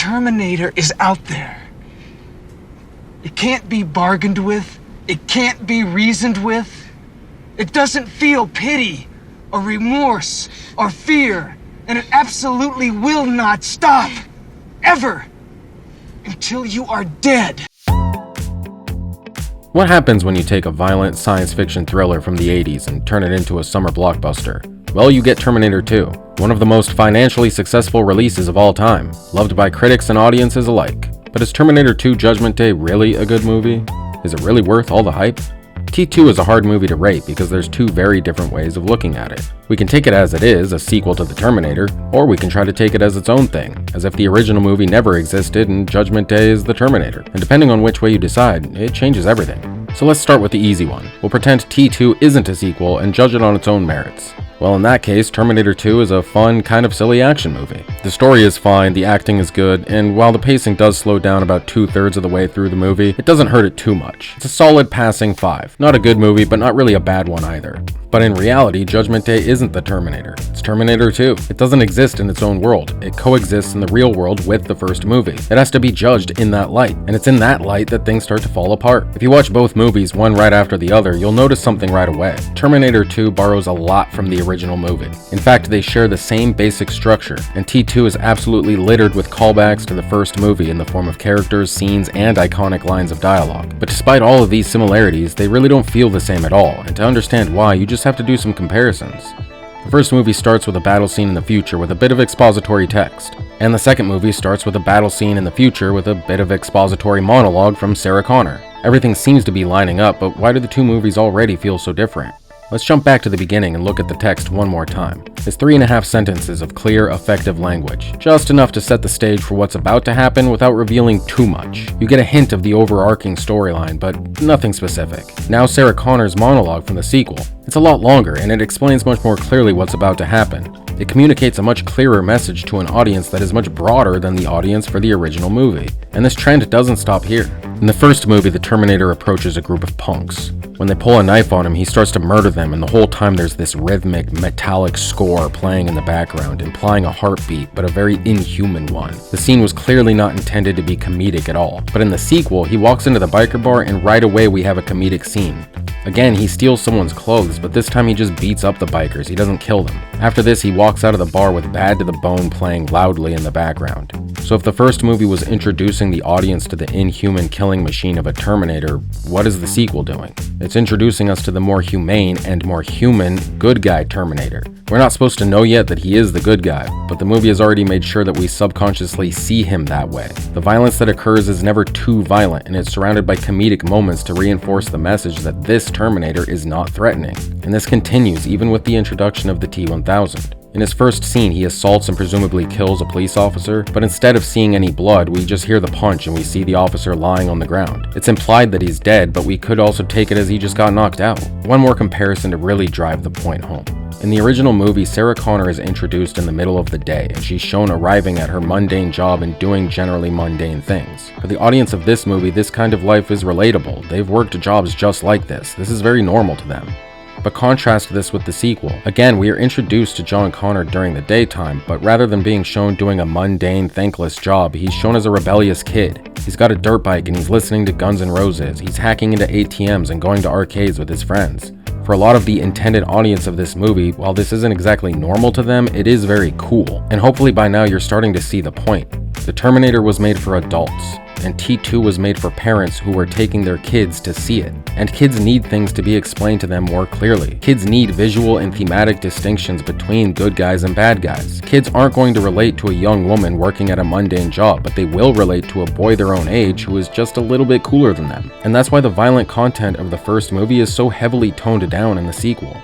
Terminator is out there. It can't be bargained with. It can't be reasoned with. It doesn't feel pity or remorse or fear, and it absolutely will not stop, ever, until you are dead. What happens when you take a violent science fiction thriller from the 80s and turn it into a summer blockbuster? Well, you get Terminator 2, one of the most financially successful releases of all time, loved by critics and audiences alike. But is Terminator 2 Judgment Day really a good movie? Is it really worth all the hype? T2 is a hard movie to rate because there's two very different ways of looking at it. We can take it as it is, a sequel to the Terminator, or we can try to take it as its own thing, as if the original movie never existed and Judgment Day is the Terminator. And depending on which way you decide, it changes everything. So let's start with the easy one. We'll pretend T2 isn't a sequel and judge it on its own merits. Well, in that case, Terminator 2 is a fun, kind of silly action movie. The story is fine, the acting is good, and while the pacing does slow down about 2/3 of the way through the movie, it doesn't hurt it too much. It's a solid passing 5. Not a good movie, but not really a bad one either. But in reality, Judgment Day isn't the Terminator. It's Terminator 2. It doesn't exist in its own world. It coexists in the real world with the first movie. It has to be judged in that light, and it's in that light that things start to fall apart. If you watch both movies, one right after the other, you'll notice something right away. Terminator 2 borrows a lot from the original movie. In fact, they share the same basic structure, and T2 is absolutely littered with callbacks to the first movie in the form of characters, scenes, and iconic lines of dialogue. But despite all of these similarities, they really don't feel the same at all, and to understand why, you just have to do some comparisons. The first movie starts with a battle scene in the future with a bit of expository text, and the second movie starts with a battle scene in the future with a bit of expository monologue from Sarah Connor. Everything seems to be lining up, but why do the two movies already feel so different? Let's jump back to the beginning and look at the text one more time. It's 3.5 sentences of clear, effective language, just enough to set the stage for what's about to happen without revealing too much. You get a hint of the overarching storyline, but nothing specific. Now Sarah Connor's monologue from the sequel. It's a lot longer, and it explains much more clearly what's about to happen. It communicates a much clearer message to an audience that is much broader than the audience for the original movie. And this trend doesn't stop here. In the first movie, the Terminator approaches a group of punks. When they pull a knife on him, he starts to murder them, and the whole time there's this rhythmic, metallic score playing in the background, implying a heartbeat, but a very inhuman one. The scene was clearly not intended to be comedic at all. But in the sequel, he walks into the biker bar, and right away we have a comedic scene. Again, he steals someone's clothes, but this time he just beats up the bikers, he doesn't kill them. After this, he walks out of the bar with Bad to the Bone playing loudly in the background. So if the first movie was introducing the audience to the inhuman killing machine of a Terminator, what is the sequel doing? It's introducing us to the more humane and more human good guy Terminator. We're not supposed to know yet that he is the good guy, but the movie has already made sure that we subconsciously see him that way. The violence that occurs is never too violent, and it's surrounded by comedic moments to reinforce the message that this Terminator is not threatening. And this continues even with the introduction of the T-1000. In his first scene, he assaults and presumably kills a police officer, but instead of seeing any blood, we just hear the punch and we see the officer lying on the ground. It's implied that he's dead, but we could also take it as he just got knocked out. One more comparison to really drive the point home. In the original movie, Sarah Connor is introduced in the middle of the day, and she's shown arriving at her mundane job and doing generally mundane things. For the audience of this movie, this kind of life is relatable. They've worked jobs just like this. This is very normal to them. But contrast this with the sequel. Again, we are introduced to John Connor during the daytime, but rather than being shown doing a mundane, thankless job, he's shown as a rebellious kid. He's got a dirt bike and he's listening to Guns N' Roses. He's hacking into ATMs and going to arcades with his friends. For a lot of the intended audience of this movie, while this isn't exactly normal to them, it is very cool. And hopefully by now you're starting to see the point. The Terminator was made for adults, and T2 was made for parents who were taking their kids to see it. And kids need things to be explained to them more clearly. Kids need visual and thematic distinctions between good guys and bad guys. Kids aren't going to relate to a young woman working at a mundane job, but they will relate to a boy their own age who is just a little bit cooler than them. And that's why the violent content of the first movie is so heavily toned down in the sequel.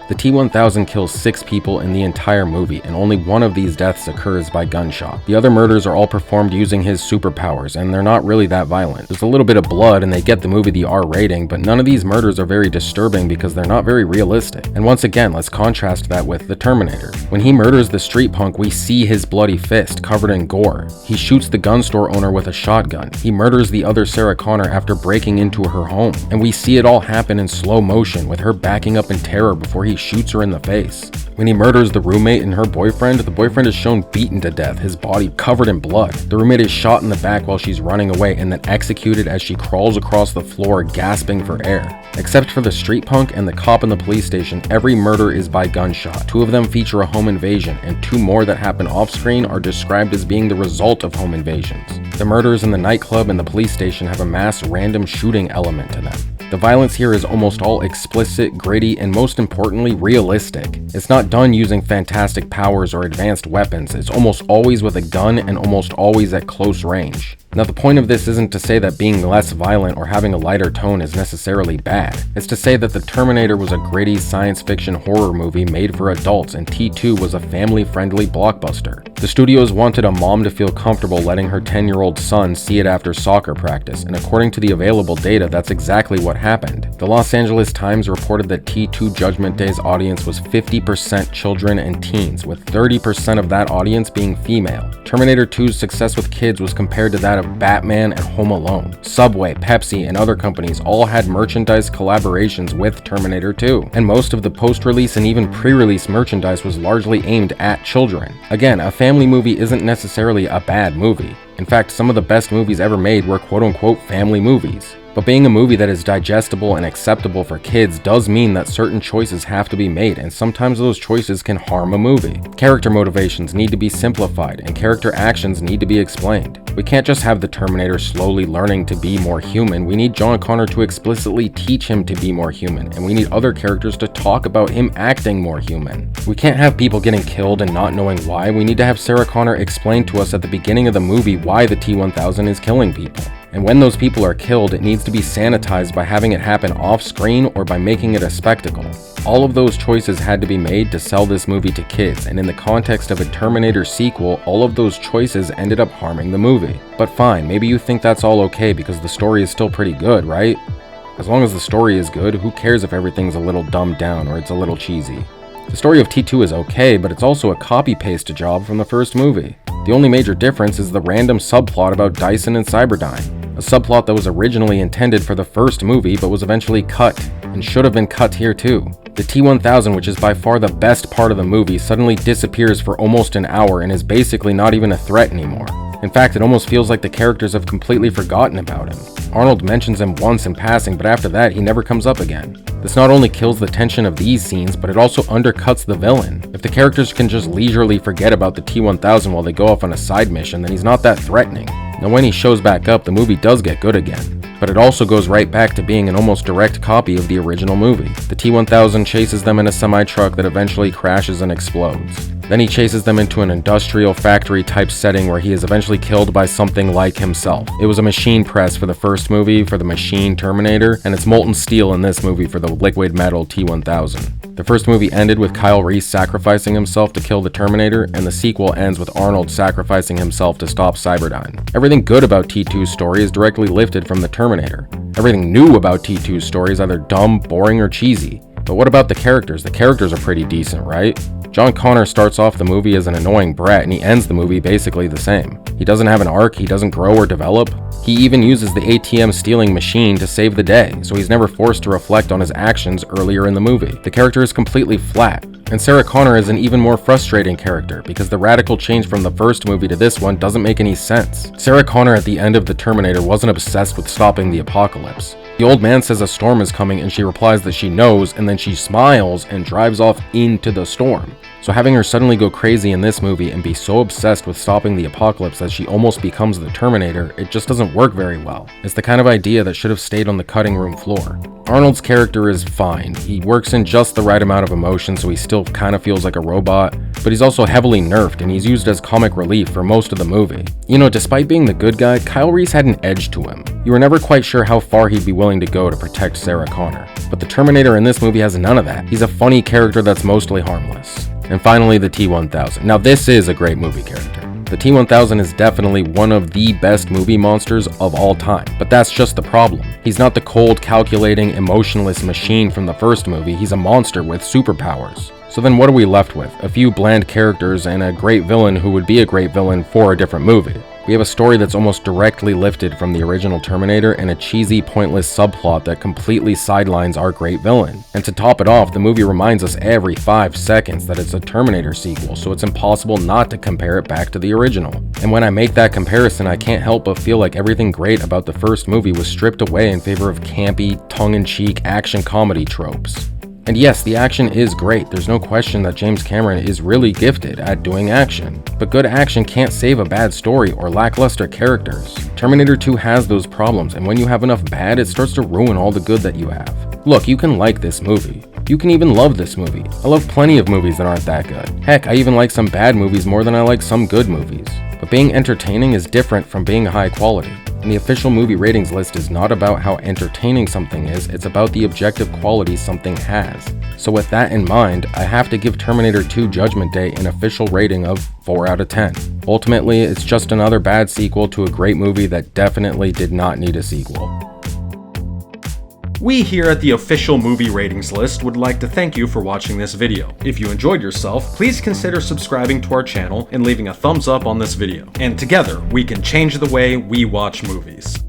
The T-1000 kills 6 people in the entire movie, and only one of these deaths occurs by gunshot. The other murders are all performed using his superpowers, and they're not really that violent. There's a little bit of blood, and they get the movie the R rating, but none of these murders are very disturbing because they're not very realistic. And once again, let's contrast that with the Terminator. When he murders the street punk, we see his bloody fist covered in gore. He shoots the gun store owner with a shotgun. He murders the other Sarah Connor after breaking into her home. And we see it all happen in slow motion, with her backing up in terror before he shoots her in the face. When he murders the roommate and her boyfriend, the boyfriend is shown beaten to death, his body covered in blood. The roommate is shot in the back while she's running away and then executed as she crawls across the floor gasping for air. Except for the street punk and the cop in the police station, every murder is by gunshot. 2 of them feature a home invasion, and 2 more that happen off-screen are described as being the result of home invasions. The murders in the nightclub and the police station have a mass random shooting element to them. The violence here is almost all explicit, gritty, and most importantly, realistic. It's not done using fantastic powers or advanced weapons, it's almost always with a gun and almost always at close range. Now, the point of this isn't to say that being less violent or having a lighter tone is necessarily bad. It's to say that the Terminator was a gritty science fiction horror movie made for adults and T2 was a family-friendly blockbuster. The studios wanted a mom to feel comfortable letting her 10-year-old son see it after soccer practice, and according to the available data, that's exactly what happened. The Los Angeles Times reported that T2 Judgment Day's audience was 50% children and teens, with 30% of that audience being female. Terminator 2's success with kids was compared to that of Batman and Home Alone. Subway, Pepsi, and other companies all had merchandise collaborations with Terminator 2, and most of the post-release and even pre-release merchandise was largely aimed at children. Again, a family movie isn't necessarily a bad movie. In fact, some of the best movies ever made were quote-unquote family movies. But being a movie that is digestible and acceptable for kids does mean that certain choices have to be made, and sometimes those choices can harm a movie. Character motivations need to be simplified, and character actions need to be explained. We can't just have the Terminator slowly learning to be more human, we need John Connor to explicitly teach him to be more human, and we need other characters to talk about him acting more human. We can't have people getting killed and not knowing why, we need to have Sarah Connor explain to us at the beginning of the movie why the T-1000 is killing people. And when those people are killed, it needs to be sanitized by having it happen off-screen or by making it a spectacle. All of those choices had to be made to sell this movie to kids, and in the context of a Terminator sequel, all of those choices ended up harming the movie. But fine, maybe you think that's all okay because the story is still pretty good, right? As long as the story is good, who cares if everything's a little dumbed down or it's a little cheesy? The story of T2 is okay, but it's also a copy-paste job from the first movie. The only major difference is the random subplot about Dyson and Cyberdyne. A subplot that was originally intended for the first movie but was eventually cut, and should have been cut here too. The T-1000, which is by far the best part of the movie, suddenly disappears for almost an hour and is basically not even a threat anymore. In fact, it almost feels like the characters have completely forgotten about him. Arnold mentions him once in passing, but after that, he never comes up again. This not only kills the tension of these scenes, but it also undercuts the villain. If the characters can just leisurely forget about the T-1000 while they go off on a side mission, then he's not that threatening. Now when he shows back up, the movie does get good again. But it also goes right back to being an almost direct copy of the original movie. The T-1000 chases them in a semi-truck that eventually crashes and explodes. Then he chases them into an industrial factory type setting where he is eventually killed by something like himself. It was a machine press for the first movie for the machine Terminator, and it's molten steel in this movie for the liquid metal T-1000. The first movie ended with Kyle Reese sacrificing himself to kill the Terminator, and the sequel ends with Arnold sacrificing himself to stop Cyberdyne. Everything good about T2's story is directly lifted from the Terminator. Everything new about T2's story is either dumb, boring, or cheesy. But what about the characters? The characters are pretty decent, right? John Connor starts off the movie as an annoying brat and he ends the movie basically the same. He doesn't have an arc, he doesn't grow or develop. He even uses the ATM stealing machine to save the day, so he's never forced to reflect on his actions earlier in the movie. The character is completely flat. And Sarah Connor is an even more frustrating character because the radical change from the first movie to this one doesn't make any sense. Sarah Connor at the end of the Terminator wasn't obsessed with stopping the apocalypse. The old man says a storm is coming and she replies that she knows, and then she smiles and drives off into the storm. So having her suddenly go crazy in this movie and be so obsessed with stopping the apocalypse that she almost becomes the Terminator, it just doesn't work very well. It's the kind of idea that should have stayed on the cutting room floor. Arnold's character is fine. He works in just the right amount of emotion so he still kind of feels like a robot, but he's also heavily nerfed and he's used as comic relief for most of the movie. You know, despite being the good guy, Kyle Reese had an edge to him. You were never quite sure how far he'd be willing to go to protect Sarah Connor. But the Terminator in this movie has none of that. He's a funny character that's mostly harmless. And finally, the T-1000. Now this is a great movie character. The T-1000 is definitely one of the best movie monsters of all time, but that's just the problem. He's not the cold, calculating, emotionless machine from the first movie, he's a monster with superpowers. So then what are we left with? A few bland characters and a great villain who would be a great villain for a different movie. We have a story that's almost directly lifted from the original Terminator and a cheesy, pointless subplot that completely sidelines our great villain. And to top it off, the movie reminds us every 5 seconds that it's a Terminator sequel, so it's impossible not to compare it back to the original. And when I make that comparison, I can't help but feel like everything great about the first movie was stripped away in favor of campy, tongue-in-cheek action comedy tropes. And yes, the action is great, there's no question that James Cameron is really gifted at doing action. But good action can't save a bad story or lackluster characters. Terminator 2 has those problems, and when you have enough bad, it starts to ruin all the good that you have. Look, you can like this movie. You can even love this movie. I love plenty of movies that aren't that good. Heck, I even like some bad movies more than I like some good movies. But being entertaining is different from being high quality. And the official movie ratings list is not about how entertaining something is, it's about the objective quality something has. So with that in mind, I have to give Terminator 2 Judgment Day an official rating of 4 out of 10. Ultimately, it's just another bad sequel to a great movie that definitely did not need a sequel. We here at the official movie ratings list would like to thank you for watching this video. If you enjoyed yourself, please consider subscribing to our channel and leaving a thumbs up on this video. And together, we can change the way we watch movies.